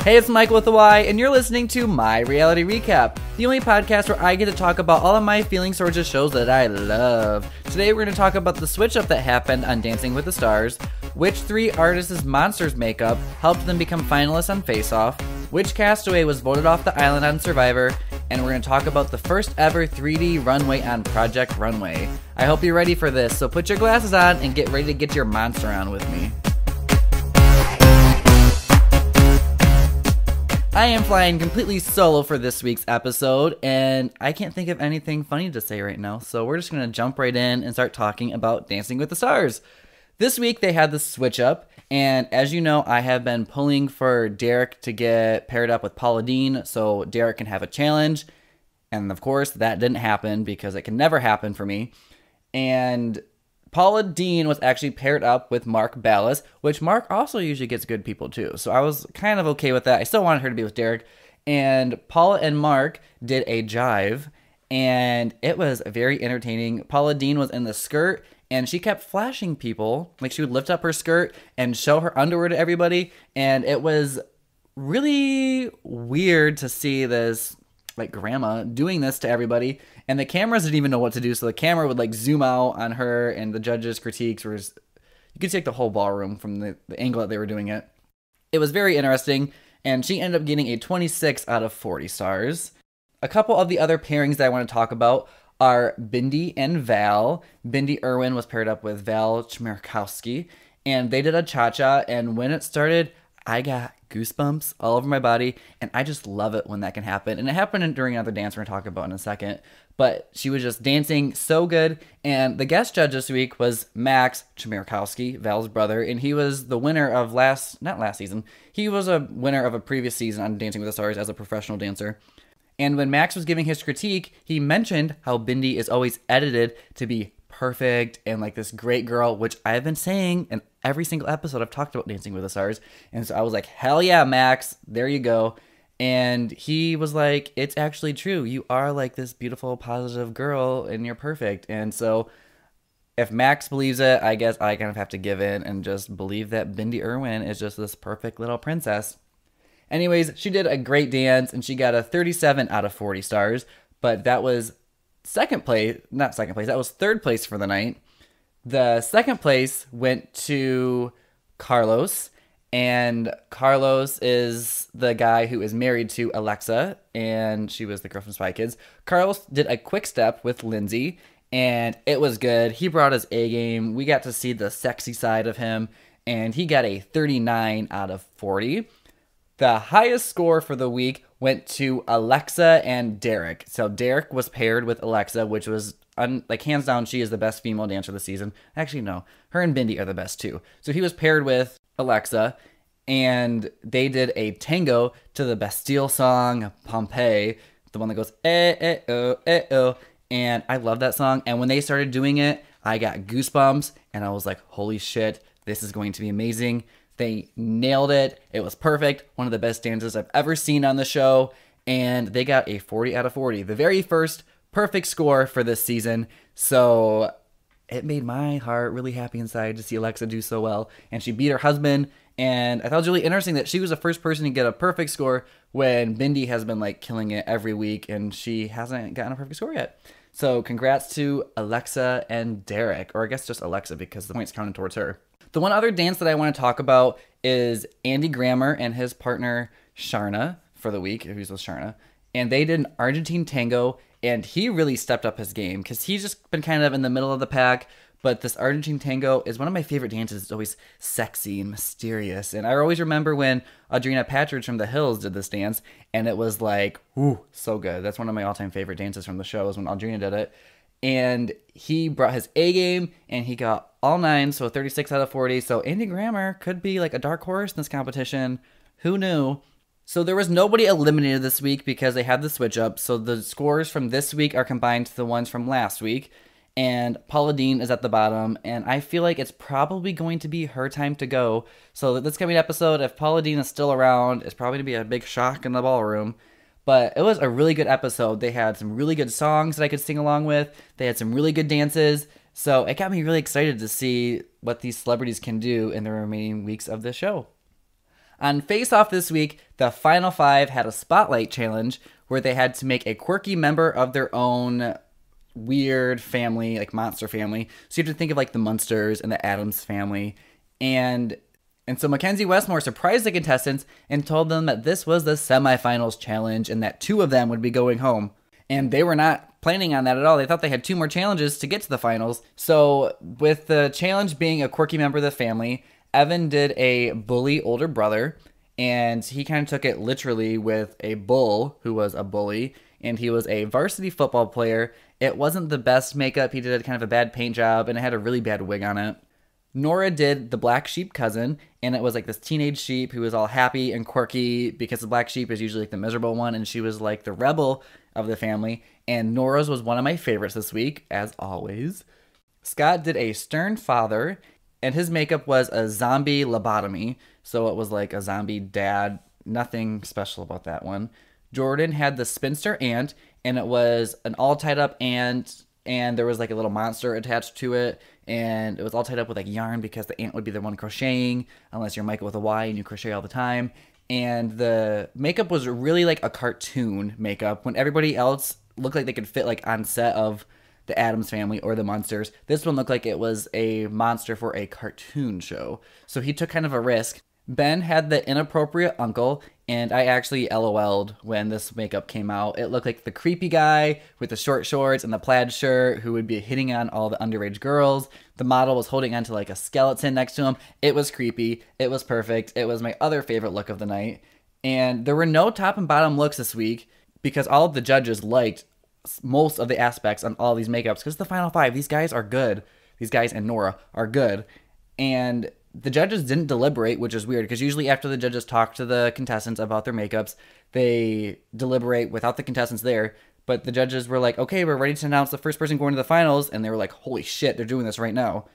Hey, it's Michael with the Y, and you're listening to My Reality Recap, the only podcast where I get to talk about all of my feelings towards the shows that I love. Today we're going to talk about the switch-up that happened on Dancing with the Stars, which 3 artists' Monsters makeup helped them become finalists on Face Off, which castaway was voted off the island on Survivor, and we're going to talk about the first ever 3D runway on Project Runway. I hope you're ready for this, so put your glasses on and get ready to get your monster on with me. I am flying completely solo for this week's episode, and I can't think of anything funny to say right now, so we're just going to jump right in and start talking about Dancing with the Stars. This week they had the switch up, and as you know, I have been pulling for Derek to get paired up with Paula Deen so Derek can have a challenge, and of course that didn't happen because it can never happen for me. And Paula Deen was actually paired up with Mark Ballas, which Mark also usually gets good people too. So I was kind of okay with that. I still wanted her to be with Derek. And Paula and Mark did a jive, and it was very entertaining. Paula Deen was in the skirt, and she kept flashing people. Like, she would lift up her skirt and show her underwear to everybody. And it was really weird to see this, like, grandma doing this to everybody. And the cameras didn't even know what to do, so the camera would like zoom out on her, and the judges' critiques were just, you could see like the whole ballroom from the angle that they were doing it. It was very interesting, and she ended up getting a 26 out of 40 stars. A couple of the other pairings that I want to talk about are Bindi and Val. Bindi Irwin was paired up with Val Chmerkowski, and they did a cha-cha, and when it started, I got goosebumps all over my body, and I just love it when that can happen. And it happened during another dance we're going to talk about in a second, but she was just dancing so good. And the guest judge this week was Max Chmerkowski, Val's brother, and he was the winner of not last season, he was a winner of a previous season on Dancing with the Stars as a professional dancer. And when Max was giving his critique, he mentioned how Bindi is always edited to be perfect and like this great girl, which I've been saying in every single episode I've talked about Dancing with the Stars. And so I was like, hell yeah, Max, there you go. And he was like, it's actually true. You are like this beautiful, positive girl, and you're perfect. And so if Max believes it, I guess I kind of have to give in and just believe that Bindi Irwin is just this perfect little princess. Anyways, she did a great dance, and she got a 37 out of 40 stars, but that was third place for the night. The second place went to Carlos, and Carlos is the guy who is married to Alexa, and she was the girl from Spy Kids. Carlos did a quick step with Lindsay, and it was good. He brought his A game. We got to see the sexy side of him, and he got a 39 out of 40. The highest score for the week went to Alexa and Derek. So Derek was paired with Alexa, which was, like, hands down, she is the best female dancer this season. Actually, no. Her and Bindi are the best, too. So he was paired with Alexa, and they did a tango to the Bastille song, Pompeii, the one that goes, oh. And I love that song. And when they started doing it, I got goosebumps, and I was like, holy shit, this is going to be amazing. They nailed it. It was perfect. One of the best dances I've ever seen on the show. And they got a 40 out of 40. The very first perfect score for this season. So it made my heart really happy inside to see Alexa do so well. And she beat her husband. And I thought it was really interesting that she was the first person to get a perfect score when Bindi has been like killing it every week. And she hasn't gotten a perfect score yet. So congrats to Alexa and Derek. Or I guess just Alexa because the points counted towards her. The one other dance that I want to talk about is Andy Grammer and his partner Sharna for the week, who's with Sharna. And they did an Argentine tango, and he really stepped up his game because he's just been kind of in the middle of the pack. But this Argentine tango is one of my favorite dances. It's always sexy and mysterious. And I always remember when Audrina Patridge from The Hills did this dance, and it was like, ooh, so good. That's one of my all-time favorite dances from the show is when Audrina did it. And he brought his A game, and he got all 9, so 36 out of 40. So Andy Grammer could be like a dark horse in this competition. Who knew? So there was nobody eliminated this week because they had the switch up. So the scores from this week are combined to the ones from last week. And Paula Deen is at the bottom, and I feel like it's probably going to be her time to go. So this coming episode, if Paula Deen is still around, it's probably going to be a big shock in the ballroom. But it was a really good episode. They had some really good songs that I could sing along with. They had some really good dances. So it got me really excited to see what these celebrities can do in the remaining weeks of the show. On Face Off this week, the final 5 had a spotlight challenge where they had to make a quirky member of their own weird family, like monster family. So you have to think of like the Munsters and the Addams family. And so Mackenzie Westmore surprised the contestants and told them that this was the semifinals challenge and that 2 of them would be going home. And they were not planning on that at all. They thought they had 2 more challenges to get to the finals. So with the challenge being a quirky member of the family, Evan did a bully older brother, and he kind of took it literally with a bull who was a bully, and he was a varsity football player. It wasn't the best makeup. He did kind of a bad paint job, and it had a really bad wig on it. Nora did the black sheep cousin, and it was like this teenage sheep who was all happy and quirky because the black sheep is usually like the miserable one, and she was like the rebel of the family. And Nora's was one of my favorites this week, as always. Scott did a stern father, and his makeup was a zombie lobotomy, so it was like a zombie dad. Nothing special about that one. Jordan had the spinster aunt, and it was an all tied up aunt, and there was like a little monster attached to it, and it was all tied up with like yarn because the aunt would be the one crocheting, unless you're Michael with a Y and you crochet all the time. And the makeup was really like a cartoon makeup when everybody else looked like they could fit like on set of the Addams Family or the Munsters. This one looked like it was a monster for a cartoon show. So he took kind of a risk. Ben had the inappropriate uncle, and I actually LOL'd when this makeup came out. It looked like the creepy guy with the short shorts and the plaid shirt who would be hitting on all the underage girls. The model was holding onto like a skeleton next to him. It was creepy. It was perfect. It was my other favorite look of the night. And there were no top and bottom looks this week because all of the judges liked most of the aspects on all these makeups because the final 5, these guys are good. These guys and Nora are good. And the judges didn't deliberate, which is weird because usually after the judges talk to the contestants about their makeups, they deliberate without the contestants there. But the judges were like, okay, we're ready to announce the first person going to the finals. And they were like, holy shit, they're doing this right now.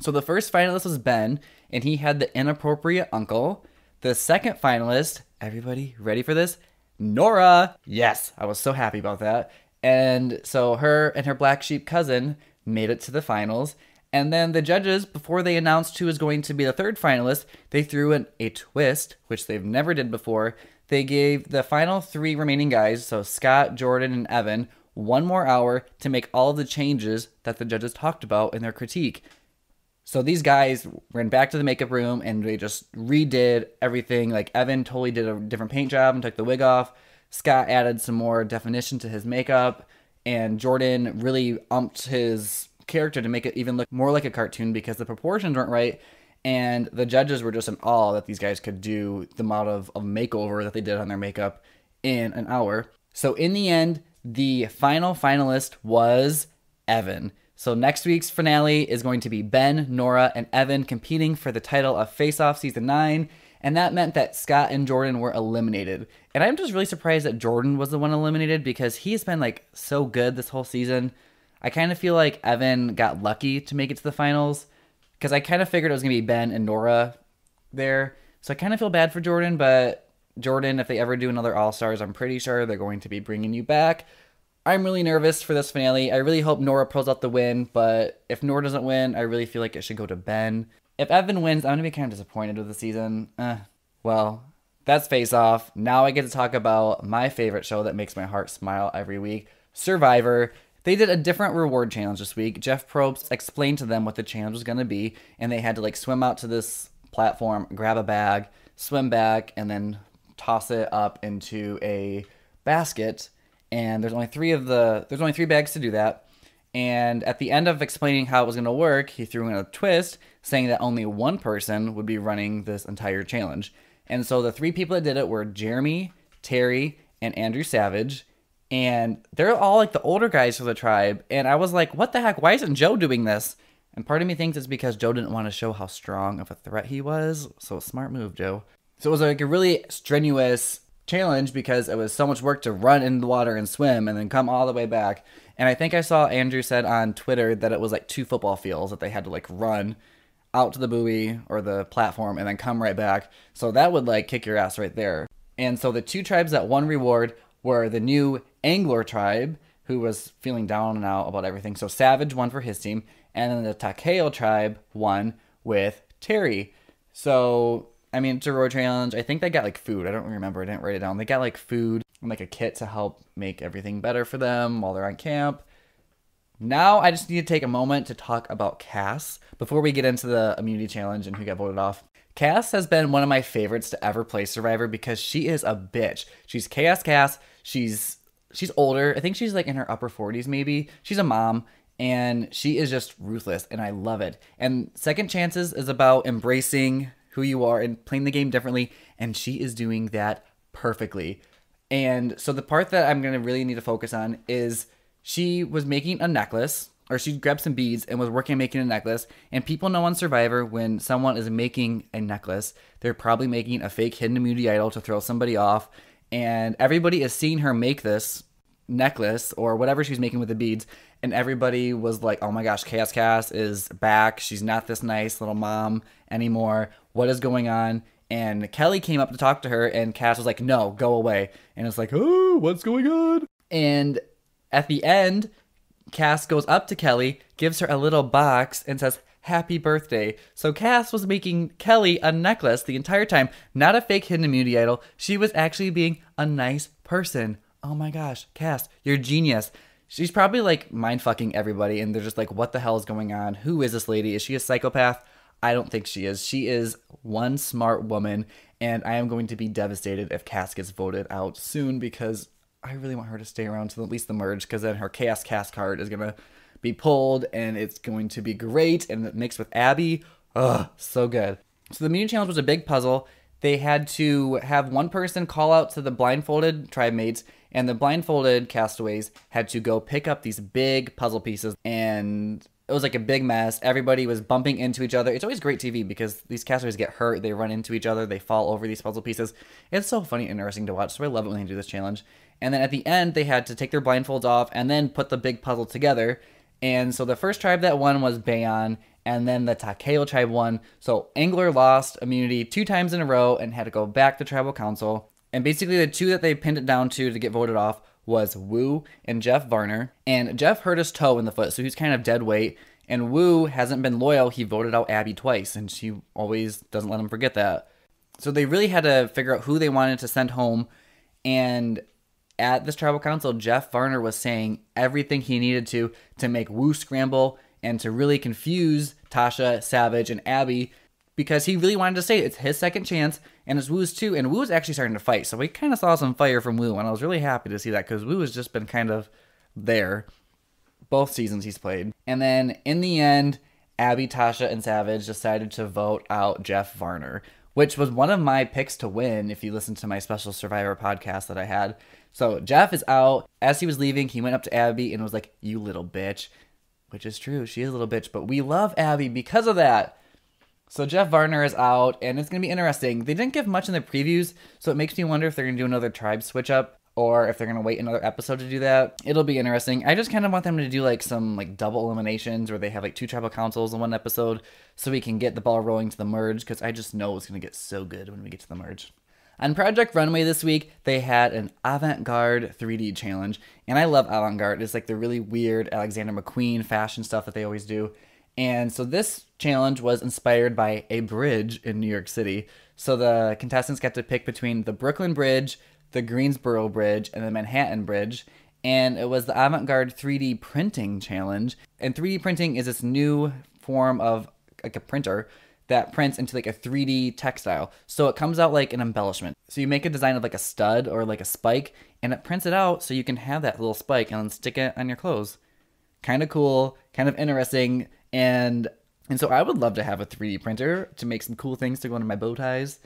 So the first finalist was Ben, and he had the inappropriate uncle. The second finalist, everybody ready for this? Nora. Yes, I was so happy about that. And so her and her black sheep cousin made it to the finals. And then the judges, before they announced who was going to be the third finalist, they threw in a twist, which they've never did before. They gave the final 3 remaining guys, so Scott, Jordan, and Evan, 1 more hour to make all of the changes that the judges talked about in their critique. So these guys ran back to the makeup room and they just redid everything. Like Evan totally did a different paint job and took the wig off. Scott added some more definition to his makeup, and Jordan really umped his character to make it even look more like a cartoon because the proportions weren't right, and the judges were just in awe that these guys could do the amount of makeover that they did on their makeup in an hour. So in the end, the final finalist was Evan. So next week's finale is going to be Ben, Nora, and Evan competing for the title of Face Off Season 9. And that meant that Scott and Jordan were eliminated. And I'm just really surprised that Jordan was the one eliminated because he's been like so good this whole season. I kind of feel like Evan got lucky to make it to the finals because I kind of figured it was going to be Ben and Nora there. So I kind of feel bad for Jordan, but Jordan, if they ever do another All-Stars, I'm pretty sure they're going to be bringing you back. I'm really nervous for this finale. I really hope Nora pulls out the win, but if Nora doesn't win, I really feel like it should go to Ben. If Evan wins, I'm going to be kind of disappointed with the season. Well, that's Face Off. Now I get to talk about my favorite show that makes my heart smile every week, Survivor. They did a different reward challenge this week. Jeff Probst explained to them what the challenge was going to be, and they had to like swim out to this platform, grab a bag, swim back, and then toss it up into a basket. And there's only 3 bags to do that. And at the end of explaining how it was going to work, he threw in a twist saying that only one person would be running this entire challenge. And so the 3 people that did it were Jeremy, Terry, and Andrew Savage. And they're all like the older guys for the tribe. And I was like, what the heck? Why isn't Joe doing this? And part of me thinks it's because Joe didn't want to show how strong of a threat he was. So smart move, Joe. So it was like a really strenuous challenge because it was so much work to run in the water and swim and then come all the way back. And I think I saw Andrew said on Twitter that it was like 2 football fields that they had to like run out to the buoy or the platform and then come right back. So that would like kick your ass right there. And so the 2 tribes that won reward were the new Angler tribe, who was feeling down and out about everything. So Savage won for his team, and then the Takeo tribe won with Terry. So I mean, it's a road challenge. I think they got like food. I don't remember. I didn't write it down. They got like food and like a kit to help make everything better for them while they're on camp. Now I just need to take a moment to talk about Cass before we get into the immunity challenge and who got voted off. Cass has been one of my favorites to ever play Survivor because she is a bitch. She's Chaos Cass. She's older. I think she's like in her upper 40s maybe. She's a mom and she is just ruthless and I love it. And Second Chances is about embracing who you are and playing the game differently, and she is doing that perfectly. And so the part that I'm going to really need to focus on is she was making a necklace, or she grabbed some beads and was working on making a necklace. And people know on Survivor when someone is making a necklace, they're probably making a fake hidden immunity idol to throw somebody off. And everybody is seeing her make this necklace or whatever she's making with the beads. And everybody was like, oh my gosh, Chaos Cass is back. She's not this nice little mom anymore. What is going on? And Kelly came up to talk to her and Cass was like, no, go away. And it's like, oh, what's going on? And at the end, Cass goes up to Kelly, gives her a little box, and says, happy birthday. So Cass was making Kelly a necklace the entire time, not a fake hidden immunity idol. She was actually being a nice person. Oh my gosh, Cass, you're genius. She's probably like mind-fucking everybody, and they're just like, what the hell is going on? Who is this lady? Is she a psychopath? I don't think she is. She is one smart woman, and I am going to be devastated if Cass gets voted out soon because I really want her to stay around to at least the merge, because then her Chaos Cass card is going to be pulled and it's going to be great, and mixed with Abby. Ugh, so good. So the immunity challenge was a big puzzle. They had to have one person call out to the blindfolded tribe mates, and the blindfolded castaways had to go pick up these big puzzle pieces, and it was like a big mess. Everybody was bumping into each other. It's always great TV because these castaways get hurt. They run into each other. They fall over these puzzle pieces. It's so funny and interesting to watch, so I love it when they do this challenge. And then at the end, they had to take their blindfolds off and then put the big puzzle together. And so the first tribe that won was Bayon, and then the Takeo tribe won. So Angler lost immunity 2 times in a row and had to go back to tribal council. And basically the 2 that they pinned it down to get voted off was Wu and Jeff Varner. And Jeff hurt his toe in the foot, so he's kind of dead weight. And Wu hasn't been loyal. He voted out Abby twice, and she always doesn't let him forget that. So they really had to figure out who they wanted to send home. And at this tribal council, Jeff Varner was saying everything he needed to make Wu scramble and to really confuse Tasha, Savage, and Abby, because he really wanted to say it's his second chance, and it's Wu's too, and Wu's actually starting to fight. So we kind of saw some fire from Wu, and I was really happy to see that, because Wu has just been kind of there both seasons he's played. And then in the end, Abby, Tasha, and Savage decided to vote out Jeff Varner, which was one of my picks to win if you listen to my special Survivor podcast that I had. So Jeff is out. As he was leaving, he went up to Abby and was like, you little bitch. Which is true. She is a little bitch, but we love Abby because of that. So Jeff Varner is out, and it's going to be interesting. They didn't give much in the previews, so it makes me wonder if they're going to do another tribe switch up or if they're going to wait another episode to do that. It'll be interesting. I just kind of want them to do like some like double eliminations where they have like 2 tribal councils in one episode so we can get the ball rolling to the merge, because I just know it's going to get so good when we get to the merge. On Project Runway this week, they had an avant-garde 3D challenge, and I love avant-garde. It's like the really weird Alexander McQueen fashion stuff that they always do. And so this challenge was inspired by a bridge in New York City. So the contestants got to pick between the Brooklyn Bridge, the Greensboro Bridge, and the Manhattan Bridge. And it was the avant-garde 3D printing challenge. And 3D printing is this new form of like a printer that prints into like a 3D textile. So it comes out like an embellishment. So you make a design of like a stud or like a spike, and it prints it out so you can have that little spike and then stick it on your clothes. Kind of cool, kind of interesting. And so I would love to have a 3D printer to make some cool things to go into my bow ties.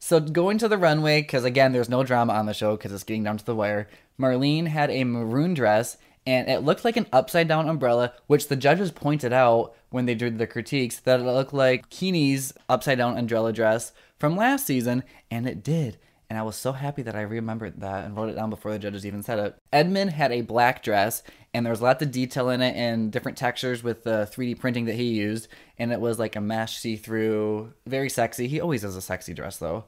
So going to the runway, because again, there's no drama on the show because it's getting down to the wire. Marlene had a maroon dress, and it looked like an upside-down umbrella, which the judges pointed out when they did the critiques, that it looked like Keeney's upside-down umbrella dress from last season, and it did. And I was so happy that I remembered that and wrote it down before the judges even said it. Edmund had a black dress, and there was lots of detail in it and different textures with the 3D printing that he used, and it was like a mesh see-through, very sexy. He always has a sexy dress, though.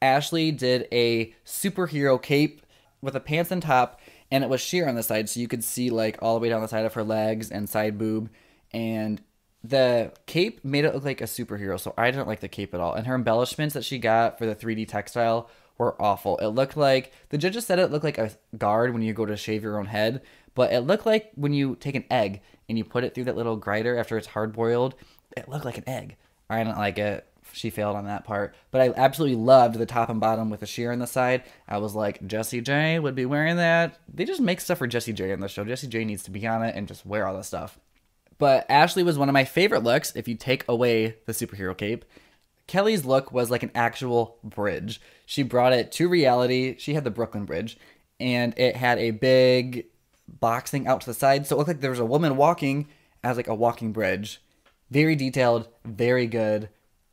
Ashley did a superhero cape with a pants and top, and it was sheer on the side, so you could see like all the way down the side of her legs and side boob, and The cape made it look like a superhero, so I didn't like the cape at all. And her embellishments that she got for the 3D textile were awful. It looked like, the judges said it looked like a guard when you go to shave your own head, but it looked like when you take an egg and you put it through that little grinder after it's hard boiled, it looked like an egg. I didn't like it. She failed on that part. But I absolutely loved the top and bottom with the sheer on the side. I was like, Jessie J would be wearing that. They just make stuff for Jessie J on the show. Jessie J needs to be on it and just wear all this stuff. But Ashley was one of my favorite looks if you take away the superhero cape. Kelly's look was like an actual bridge. She brought it to reality. She had the Brooklyn Bridge, and it had a big box thing out to the side. So it looked like there was a woman walking as like a walking bridge. Very detailed, very good.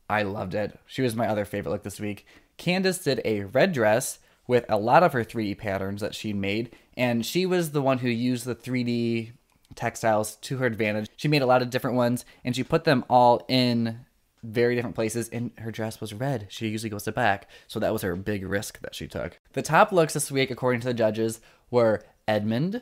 I loved it. She was my other favorite look this week. Candace did a red dress with a lot of her 3D patterns that she made, and she was the one who used the 3D textiles to her advantage. She made a lot of different ones, and she put them all in very different places, and her dress was red. She usually goes to black, so that was her big risk that she took. The top looks this week, according to the judges, were Edmund,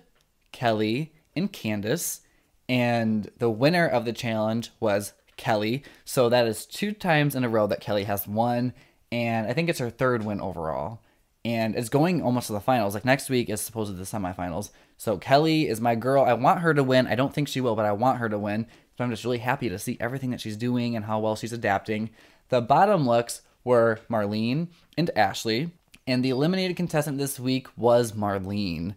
Kelly, and Candace, and the winner of the challenge was Kelly. So that is 2 times in a row that Kelly has won, and I think it's her 3rd win overall. And it's going almost to the finals. Like next week is supposedly the semifinals. So Kelly is my girl. I want her to win. I don't think she will, but I want her to win. So I'm just really happy to see everything that she's doing and how well she's adapting. The bottom looks were Marlene and Ashley. And the eliminated contestant this week was Marlene.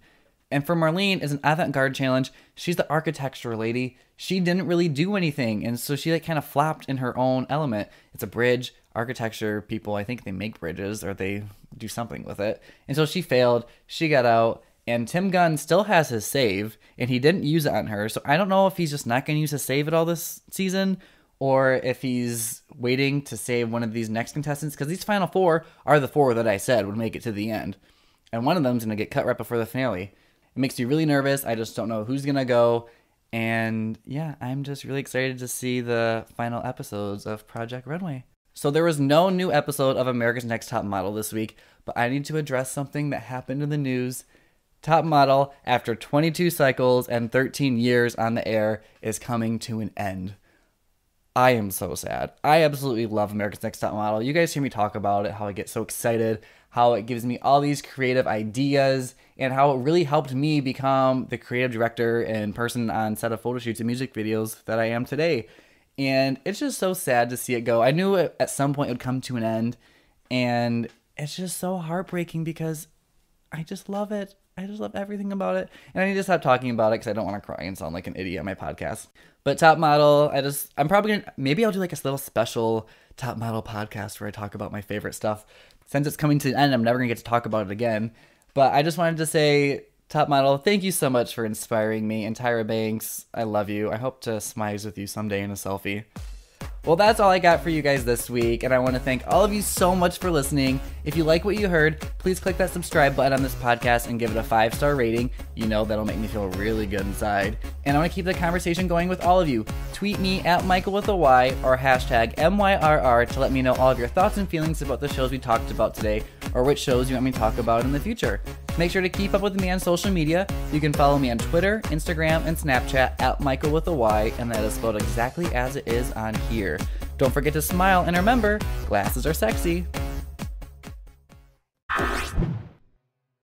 And for Marlene, as an avant-garde challenge, she's the architecture lady. She didn't really do anything, and so she like kind of flopped in her own element. It's a bridge. Architecture people, I think they make bridges or they do something with it. And so she failed. She got out, and Tim Gunn still has his save, and he didn't use it on her. So I don't know if he's just not going to use his save at all this season, or if he's waiting to save one of these next contestants, because these final 4 are the 4 that I said would make it to the end. And one of them's going to get cut right before the finale. It makes me really nervous. I just don't know who's going to go. And yeah, I'm just really excited to see the final episodes of Project Runway. So there was no new episode of America's Next Top Model this week, but I need to address something that happened in the news. Top Model, after 22 cycles and 13 years on the air, is coming to an end. I am so sad. I absolutely love America's Next Top Model. You guys hear me talk about it, how I get so excited, how it gives me all these creative ideas, and how it really helped me become the creative director and person on set of photo shoots and music videos that I am today. And it's just so sad to see it go. I knew at some point it would come to an end, and it's just so heartbreaking because I just love it. I just love everything about it. And I need to stop talking about it because I don't want to cry and sound like an idiot on my podcast. But Top Model, I'm probably going to, maybe I'll do like a little special Top Model podcast where I talk about my favorite stuff. Since it's coming to an end, I'm never going to get to talk about it again. But I just wanted to say, Top Model, thank you so much for inspiring me. And Tyra Banks, I love you. I hope to smize with you someday in a selfie. Well, that's all I got for you guys this week, and I want to thank all of you so much for listening. If you like what you heard, please click that subscribe button on this podcast and give it a 5-star rating. You know that'll make me feel really good inside. And I want to keep the conversation going with all of you. Tweet me at Michael with a Y or hashtag MYRR to let me know all of your thoughts and feelings about the shows we talked about today, or which shows you want me to talk about in the future. Make sure to keep up with me on social media. You can follow me on Twitter, Instagram, and Snapchat at Michael with a Y, and that is spelled exactly as it is on here. Don't forget to smile, and remember, glasses are sexy.